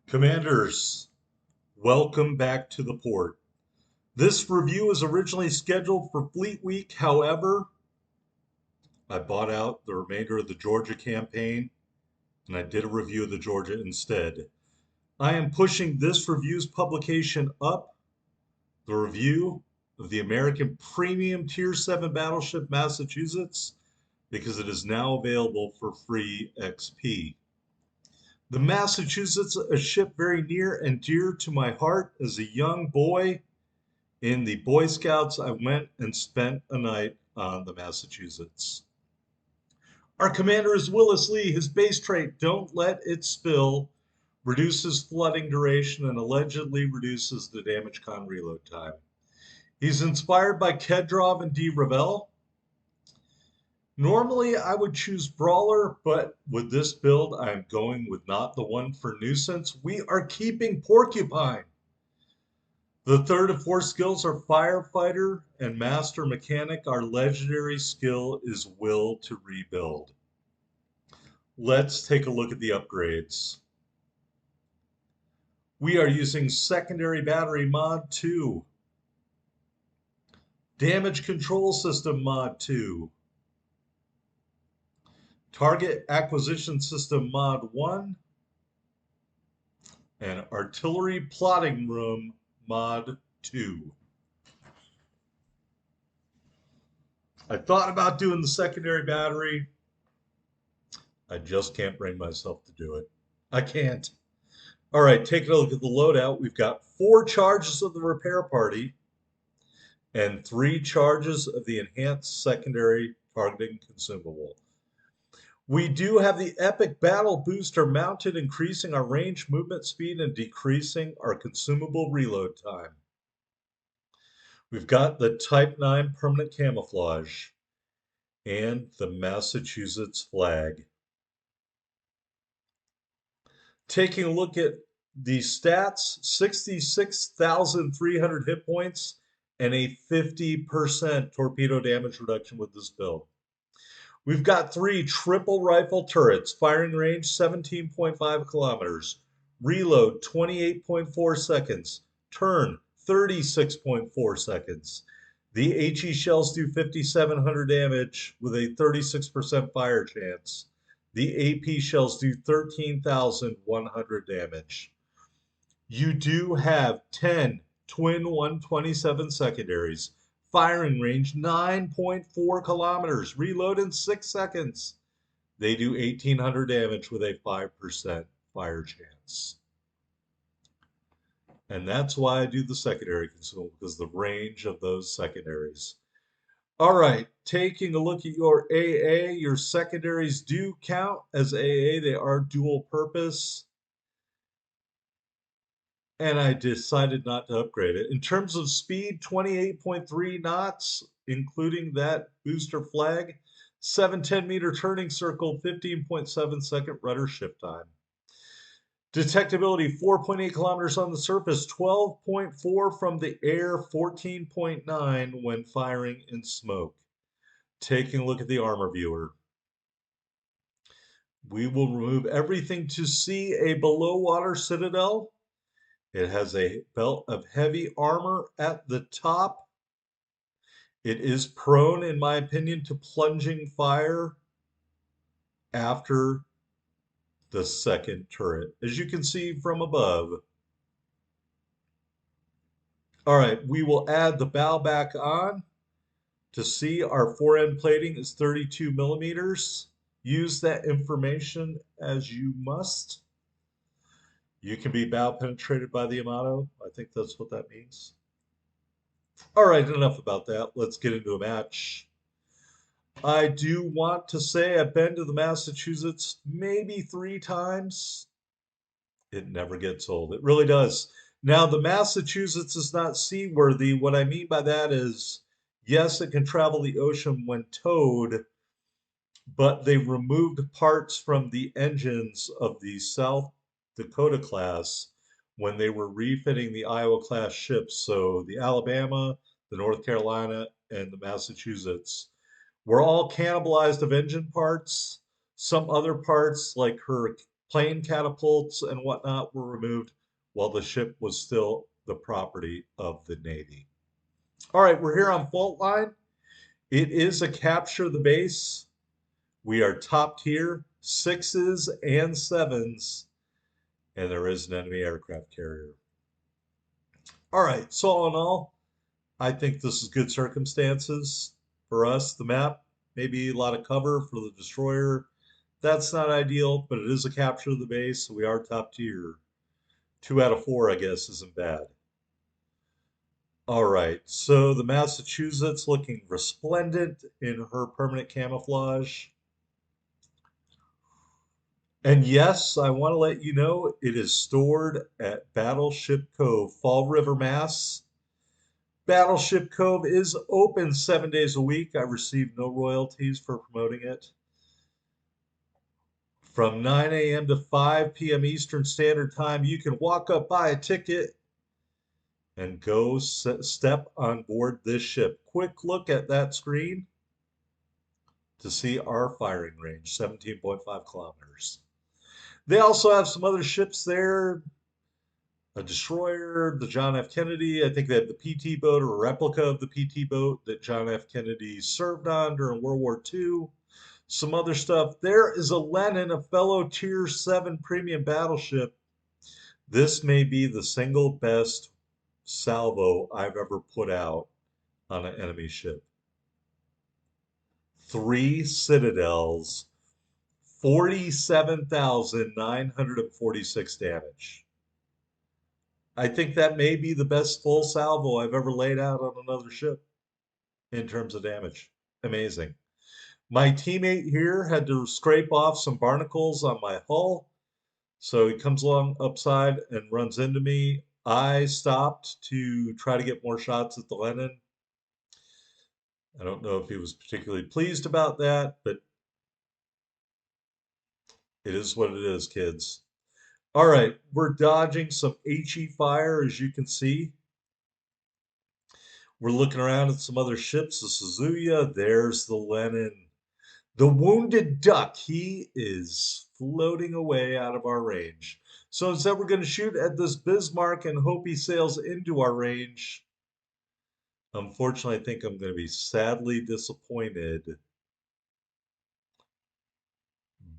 Commanders, welcome back to the port. This review was originally scheduled for Fleet Week. However, I bought out the remainder of the Georgia campaign and I did a review of the Georgia instead. I am pushing this review's publication up, the review of the American Premium Tier 7 Battleship Massachusetts, because it is now available for free XP. The Massachusetts, a ship very near and dear to my heart as a young boy. In the Boy Scouts, I went and spent a night on the Massachusetts. Our commander is Willis Lee. His base trait, don't let it spill, reduces flooding duration and allegedly reduces the damage con reload time. He's inspired by Kedrov and D. Ravel. Normally, I would choose Brawler, but with this build, I'm going with not the one for nuisance. We are keeping Porcupine. The third of four skills are Firefighter and Master Mechanic. Our legendary skill is Will to Rebuild. Let's take a look at the upgrades. We are using Secondary Battery Mod 2, Damage Control System Mod 2, Target Acquisition System Mod 1, and Artillery Plotting Room Mod 2. I thought about doing the secondary battery. I just can't bring myself to do it. I can't. All right, taking a look at the loadout, we've got 4 charges of the repair party and 3 charges of the enhanced secondary targeting consumable. We do have the epic battle booster mounted, increasing our range, movement speed, and decreasing our consumable reload time. We've got the Type 9 permanent camouflage and the Massachusetts flag. Taking a look at the stats, 66,300 hit points and a 50% torpedo damage reduction with this build. We've got 3 triple rifle turrets, firing range 17.5 kilometers, reload 28.4 seconds, turn 36.4 seconds. The HE shells do 5,700 damage with a 36% fire chance. The AP shells do 13,100 damage. You do have 10 twin 127 secondaries, firing range 9.4 kilometers, reload in 6 seconds. They do 1,800 damage with a 5% fire chance. And that's why I do the secondary consumable, because the range of those secondaries. All right, taking a look at your AA, your secondaries do count as AA. They are dual purpose. And I decided not to upgrade it. In terms of speed, 28.3 knots, including that booster flag, 710-meter turning circle, 15.7-second rudder shift time. Detectability, 4.8 kilometers on the surface, 12.4 from the air, 14.9 when firing in smoke. Taking a look at the armor viewer. We will remove everything to see a below water citadel. It has a belt of heavy armor at the top. It is prone, in my opinion, to plunging fire after the second turret, as you can see from above. All right, we will add the bow back on. To see, our fore-end plating is 32 millimeters. Use that information as you must. You can be bow penetrated by the Yamato. I think that's what that means. All right, enough about that. Let's get into a match. I do want to say I've been to the Massachusetts maybe 3 times. It never gets old. It really does. Now, the Massachusetts is not seaworthy. What I mean by that is, yes, it can travel the ocean when towed, but they removed parts from the engines of the South Dakota class when they were refitting the Iowa class ships. So the Alabama, the North Carolina, and the Massachusetts were all cannibalized of engine parts. Some other parts, like her plane catapults and whatnot were removed while the ship was still the property of the Navy. All right, we're here on fault line. It is a capture the base. We are top tier, sixes and sevens, and there is an enemy aircraft carrier. All right, so all in all, I think this is good circumstances for us. The map, maybe a lot of cover for the destroyer. That's not ideal, but it is a capture of the base, so we are top tier. 2 out of 4, I guess, isn't bad. All right, so the Massachusetts looking resplendent in her permanent camouflage. And yes, I want to let you know it is stored at Battleship Cove, Fall River, Mass. Battleship Cove is open 7 days a week. I receive no royalties for promoting it. From 9 a.m. to 5 p.m. Eastern Standard Time, you can walk up, buy a ticket, and go step on board this ship. Quick look at that screen to see our firing range, 17.5 kilometers. They also have some other ships there, a destroyer, the John F. Kennedy. I think they have the PT boat or a replica of the PT boat that John F. Kennedy served on during World War II. Some other stuff. There is a Lenin, a fellow Tier 7 premium battleship. This may be the single best salvo I've ever put out on an enemy ship. 3 citadels, 47,946 damage. I think that may be the best full salvo I've ever laid out on another ship in terms of damage. Amazing. My teammate here had to scrape off some barnacles on my hull. So he comes along upside and runs into me. I stopped to try to get more shots at the Lenin. I don't know if he was particularly pleased about that, but it is what it is, kids. All right, we're dodging some HE fire, as you can see. We're looking around at some other ships, the Suzuya. There's the Lenin. The wounded duck, he is floating away out of our range. So instead, we're going to shoot at this Bismarck and hope he sails into our range. Unfortunately, I think I'm going to be sadly disappointed.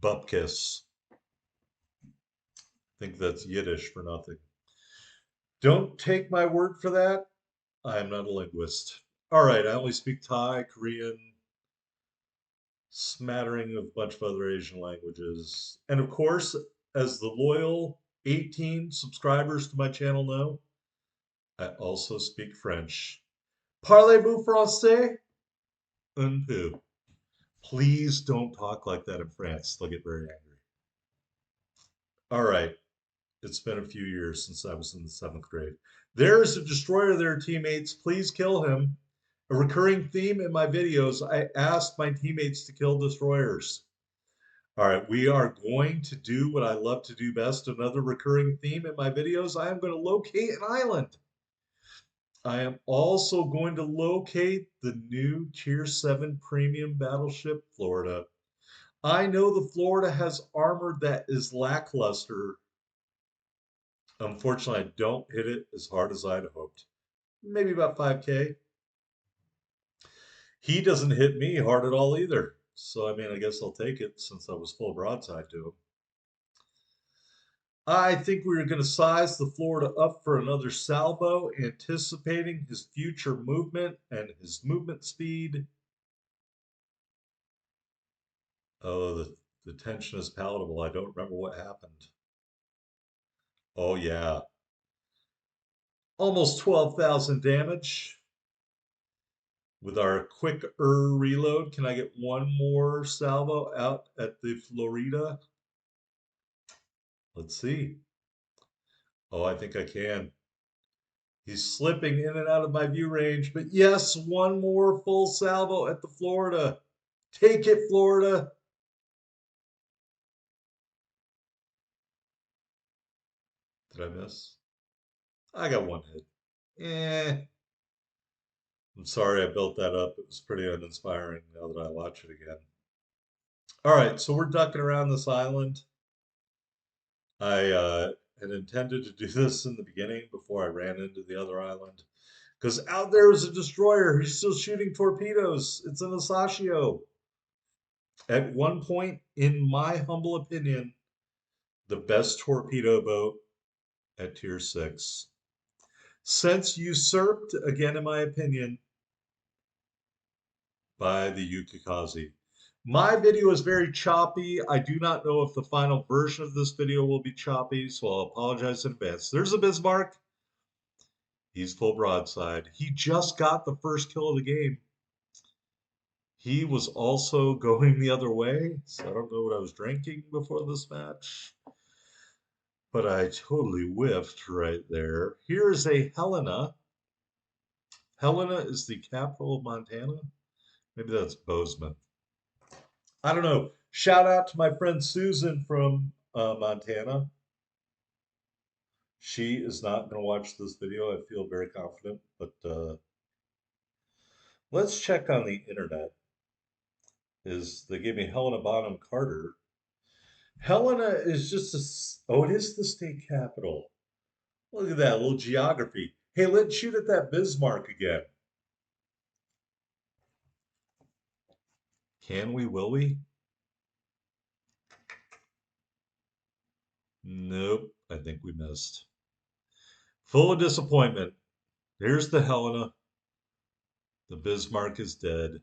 Bupkis. I think that's Yiddish for nothing. Don't take my word for that. I am not a linguist. All right, I only speak Thai, Korean, smattering of a bunch of other Asian languages. And of course, as the loyal 18 subscribers to my channel know, I also speak French. Parlez-vous français? Un peu. Please don't talk like that in France. They'll get very angry. All right. It's been a few years since I was in the 7th grade. There's a destroyer there, teammates. Please kill him. A recurring theme in my videos, I asked my teammates to kill destroyers. All right, we are going to do what I love to do best. Another recurring theme in my videos, I am going to locate an island. I am also going to locate the new Tier 7 premium battleship, Florida. I know the Florida has armor that is lackluster. Unfortunately, I don't hit it as hard as I'd hoped. Maybe about 5K. He doesn't hit me hard at all either. So, I mean, I guess I'll take it since I was full broadside to him. I think we are going to size the Florida up for another salvo, anticipating his future movement and his movement speed. Oh, the tension is palatable. I don't remember what happened. Oh, yeah. Almost 12,000 damage. With our quick reload, can I get one more salvo out at the Florida? Let's see. Oh, I think I can. He's slipping in and out of my view range, but yes, one more full salvo at the Florida. Take it, Florida. Did I miss? I got one hit. I'm sorry I built that up. It was pretty uninspiring now that I watch it again. All right, so we're ducking around this island. I had intended to do this in the beginning before I ran into the other island. Because out there is a destroyer who's still shooting torpedoes. It's an Asashio. At one point, in my humble opinion, the best torpedo boat at Tier 6. Since usurped, again in my opinion, by the Yukikaze. My video is very choppy. I do not know if the final version of this video will be choppy, so I'll apologize in advance. There's a Bismarck. He's full broadside. He just got the first kill of the game. He was also going the other way, so I don't know what I was drinking before this match. But I totally whiffed right there. Here's a Helena. Helena is the capital of Montana. Maybe that's Bozeman. I don't know. Shout out to my friend Susan from Montana. She is not going to watch this video. I feel very confident. But let's check on the internet. They gave me Helena Bonham Carter. Helena is just it is the state capital. Look at that little geography. Hey, let's shoot at that Bismarck again. Can we? Will we? Nope. I think we missed. Full of disappointment. Here's the Helena. The Bismarck is dead.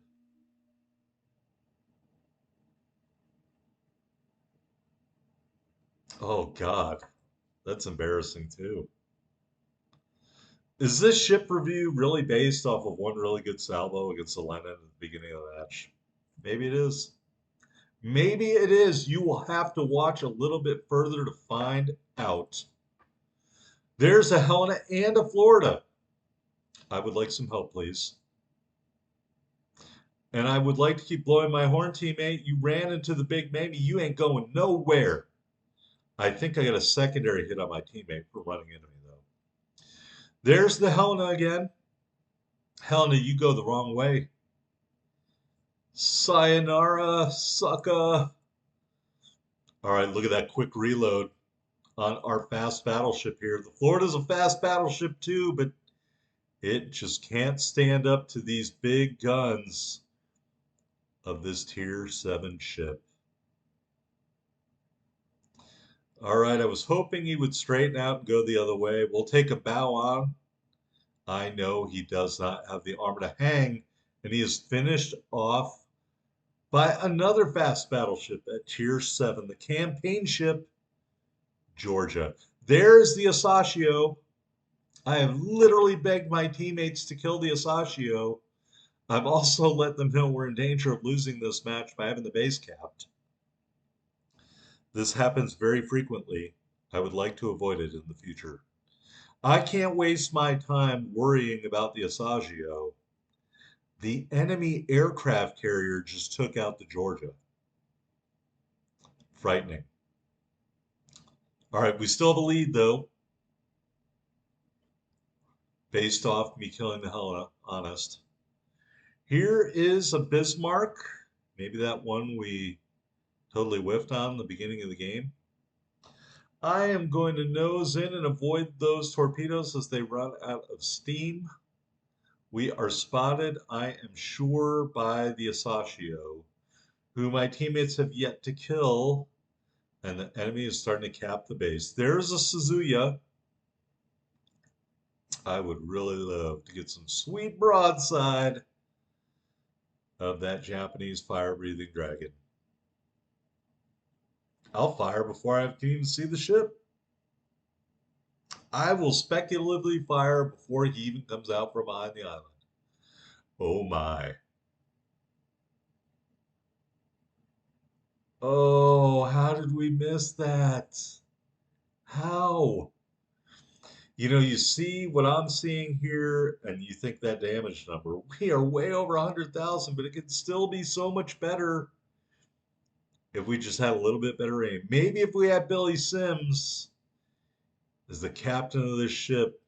Oh, God. That's embarrassing, too. Is this ship review really based off of one really good salvo against the Lenin at the beginning of the match? Maybe it is. Maybe it is. You will have to watch a little bit further to find out. There's a Helena and a Florida. I would like some help, please. And I would like to keep blowing my horn, teammate. You ran into the big maybe. You ain't going nowhere. I think I got a secondary hit on my teammate for running into me, though. There's the Helena again. Helena, you go the wrong way. Sayonara, sucker. All right, look at that quick reload on our fast battleship here. The Florida's a fast battleship too, but it just can't stand up to these big guns of this Tier 7 ship. All right, I was hoping he would straighten out and go the other way. We'll take a bow on. I know he does not have the armor to hang, and he is finished off by another fast battleship at Tier 7, the campaign ship Georgia. There's the Asashio. I have literally begged my teammates to kill the Asashio. I've also let them know we're in danger of losing this match by having the base capped. This happens very frequently. I would like to avoid it in the future. I can't waste my time worrying about the Asashio. The enemy aircraft carrier just took out the Georgia. Frightening. All right, we still have a lead, though. Based off me killing the Helena, honest. Here is a Bismarck. Maybe that one we totally whiffed on the beginning of the game. I am going to nose in and avoid those torpedoes as they run out of steam. We are spotted, I am sure, by the Asashio, who my teammates have yet to kill, and the enemy is starting to cap the base. There's a Suzuya. I would really love to get some sweet broadside of that Japanese fire-breathing dragon. I'll fire before I can even see the ship. I will speculatively fire before he even comes out from behind the island. Oh my. Oh, how did we miss that? How? You see what I'm seeing here, and you think that damage number. We are way over 100,000, but it could still be so much better if we just had a little bit better aim. Maybe if we had Billy Sims as the captain of this ship,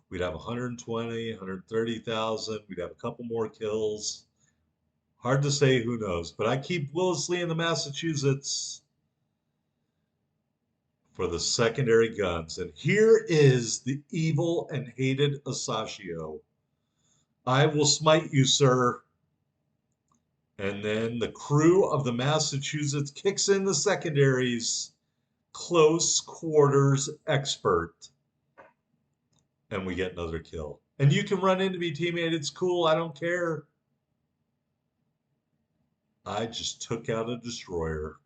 we'd have 120, 130,000. We'd have a couple more kills. Hard to say, who knows. But I keep Willis Lee in the Massachusetts for the secondary guns. And here is the evil and hated Asashio. I will smite you, sir. And then the crew of the Massachusetts kicks in the secondaries, close quarters expert, and we get another kill. And you can run into me, teammate. It's cool. I don't care. I just took out a destroyer.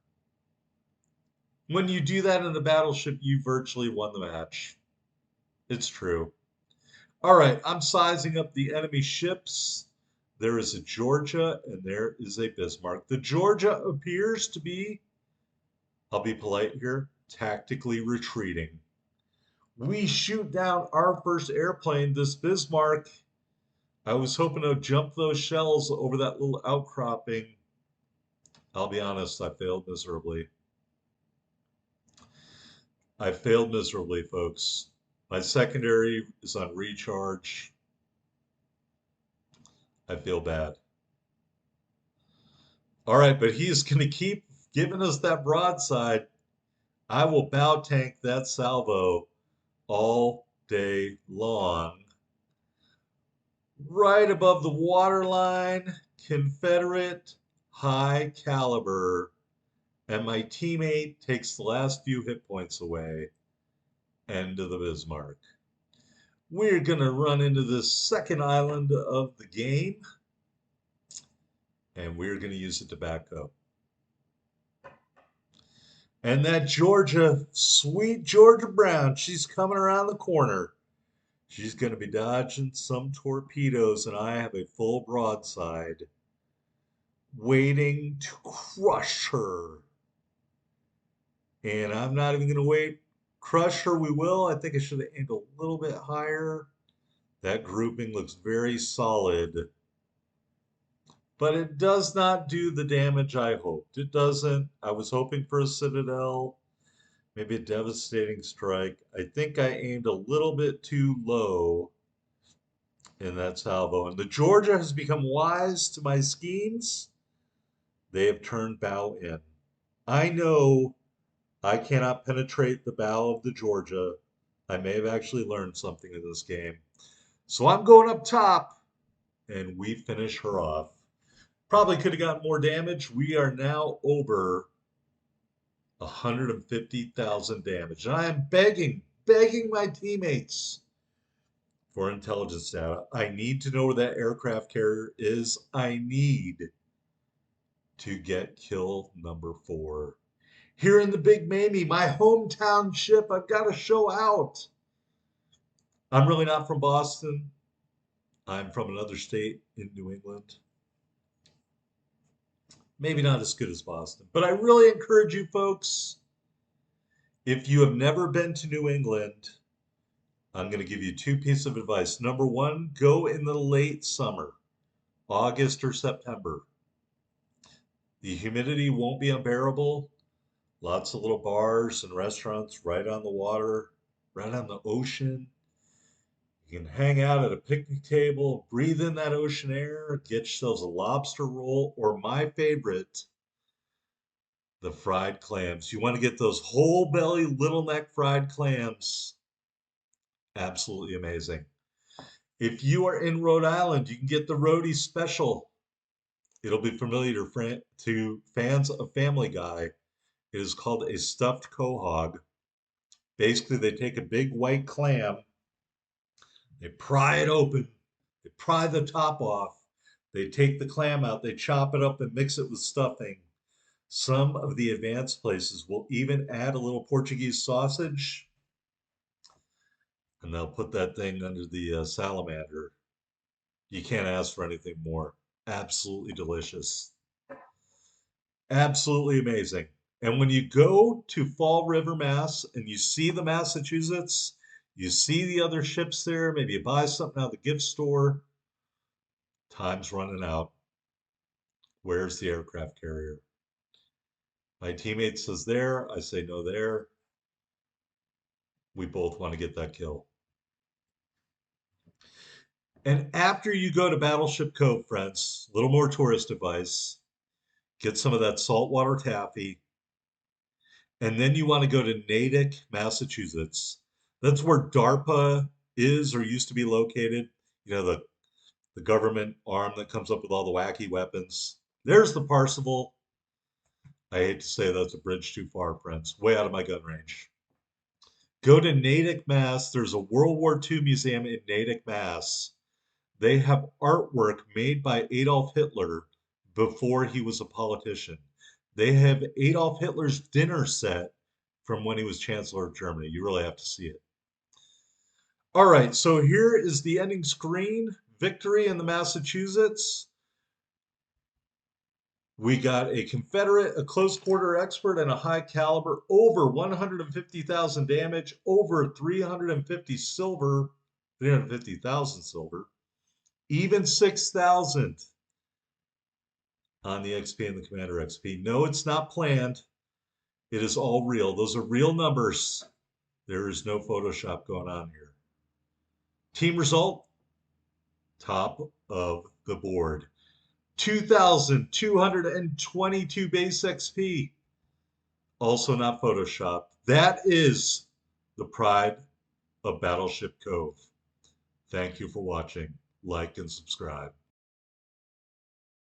When you do that in a battleship, you virtually won the match. It's true. All right, I'm sizing up the enemy ships. There is a Georgia and there is a Bismarck. The Georgia appears to be, I'll be polite here, tactically retreating. We shoot down our first airplane, this Bismarck. I was hoping to jump those shells over that little outcropping. I'll be honest, I failed miserably. I failed miserably, folks. My secondary is on recharge. I feel bad. All right, but he is going to keep giving us that broadside. I will bow tank that salvo all day long. Right above the waterline, Confederate high caliber. And my teammate takes the last few hit points away. End of the Bismarck. We're going to run into the second island of the game. And we're going to use it to back up. And that Georgia, sweet Georgia Brown, she's coming around the corner. She's going to be dodging some torpedoes, and I have a full broadside waiting to crush her. And I'm not even going to wait. Crush her we will. I think I should have aimed a little bit higher. That grouping looks very solid. But it does not do the damage I hoped. It doesn't. I was hoping for a citadel, maybe a devastating strike. I think I aimed a little bit too low in that salvo. And the Georgia has become wise to my schemes. They have turned bow in. I know I cannot penetrate the bow of the Georgia. I may have actually learned something in this game. So I'm going up top, and we finish her off. Probably could have gotten more damage. We are now over 150,000 damage. And I am begging my teammates for intelligence data. I need to know where that aircraft carrier is. I need to get kill number 4. Here in the Big Mamie, my hometown ship, I've got to show out. I'm really not from Boston. I'm from another state in New England. Maybe not as good as Boston, but I really encourage you folks, if you have never been to New England, I'm going to give you 2 pieces of advice. Number 1, go in the late summer, August or September. The humidity won't be unbearable. Lots of little bars and restaurants right on the water, right on the ocean. You can hang out at a picnic table, breathe in that ocean air, get yourselves a lobster roll, or my favorite, the fried clams. You want to get those whole belly, little neck fried clams. Absolutely amazing. If you are in Rhode Island, you can get the Rhodey special. It'll be familiar to fans of Family Guy. It is called a stuffed quahog. Basically, they take a big white clam, they pry it open, they pry the top off, they take the clam out, they chop it up and mix it with stuffing. Some of the advanced places will even add a little Portuguese sausage, and they'll put that thing under the salamander. You can't ask for anything more. Absolutely delicious. Absolutely amazing. And when you go to Fall River, Mass, and you see the Massachusetts, you see the other ships there, maybe you buy something out of the gift store, time's running out. Where's the aircraft carrier? My teammate says there, I say no there. We both want to get that kill. And after you go to Battleship Cove, friends, a little more tourist advice, get some of that saltwater taffy, And then you want to go to Natick, Massachusetts. That's where DARPA is or used to be located. You know, the government arm that comes up with all the wacky weapons. There's the Parsival. I hate to say that's a bridge too far, Prince. Way out of my gun range. Go to Natick, Mass. There's a World War II museum in Natick, Mass. They have artwork made by Adolf Hitler before he was a politician. They have Adolf Hitler's dinner set from when he was Chancellor of Germany. You really have to see it. All right, so here is the ending screen. Victory in the Massachusetts. We got a Confederate, a close quarter expert, and a high caliber, over 150,000 damage, over 350 silver, 350,000 silver, even 6,000 on the XP and the Commander XP. No, it's not planned. It is all real. Those are real numbers. There is no Photoshop going on here. Team result, top of the board. 2,222 base XP. Also not Photoshopped. That is the pride of Battleship Cove. Thank you for watching. Like and subscribe.